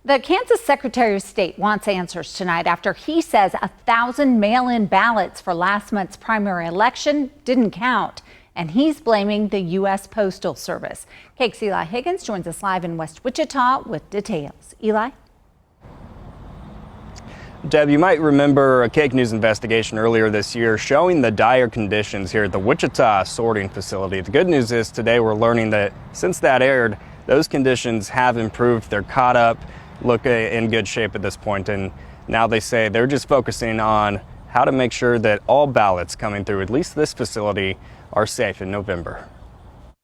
The Kansas Secretary of State wants answers tonight after he says 1,000 mail-in ballots for last month's primary election didn't count, and he's blaming the U.S. Postal Service. KAKE's Eli Higgins joins us live in West Wichita with details. Eli? Deb, you might remember a KAKE News investigation earlier this year showing the dire conditions here at the Wichita sorting facility. The good news is today we're learning that since that aired, those conditions have improved. They're caught up, look in good shape at this point, and now they say they're just focusing on how to make sure that all ballots coming through at least this facility are safe in November.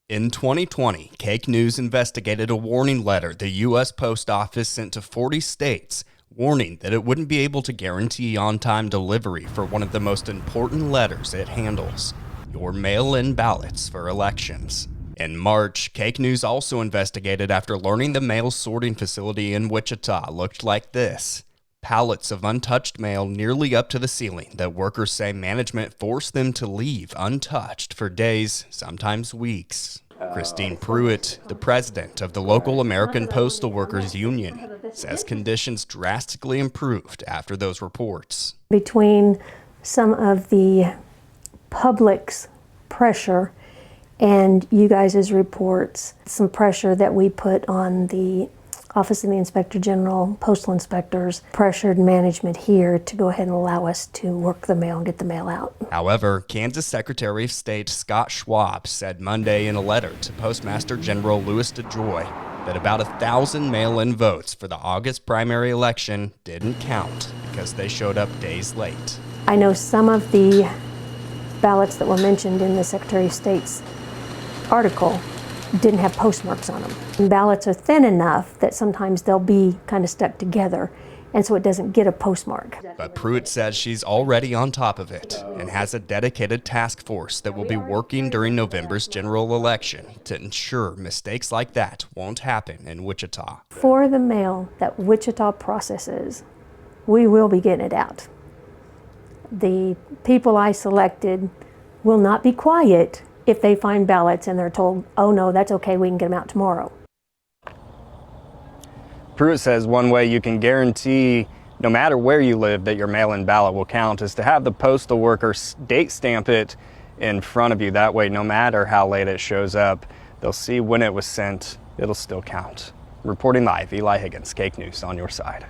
In 2020, KAKE News investigated a warning letter the U.S. Post Office sent to 40 states, warning that it wouldn't be able to guarantee on-time delivery for one of the most important letters it handles, your mail-in ballots for elections. In March, KAKE News also investigated after learning the mail sorting facility in Wichita looked like this. Pallets of untouched mail nearly up to the ceiling that workers say management forced them to leave untouched for days, sometimes weeks. Christine Pruitt, the president of the local American Postal Workers Union, says conditions drastically improved after those reports. Between some of the public's pressure and you guys' reports, some pressure that we put on the Office of the Inspector General, postal inspectors, pressured management here to go ahead and allow us to work the mail and get the mail out. However, Kansas Secretary of State Scott Schwab said Monday in a letter to Postmaster General Louis Dejoy that about 1,000 mail-in votes for the August primary election didn't count because they showed up days late. I know some of the ballots that were mentioned in the Secretary of State's article didn't have postmarks on them. And ballots are thin enough that sometimes they'll be kind of stuck together, and so it doesn't get a postmark. But Pruitt says she's already on top of it and has a dedicated task force that will be working during November's general election to ensure mistakes like that won't happen in Wichita. For the mail that Wichita processes, we will be getting it out. The people I selected will not be quiet if they find ballots and they're told, oh no, that's okay, we can get them out tomorrow. Pruitt says one way you can guarantee, no matter where you live, that your mail-in ballot will count is to have the postal worker date stamp it in front of you. That way, no matter how late it shows up, they'll see when it was sent, it'll still count. Reporting live, Eli Higgins, KAKE News on your side.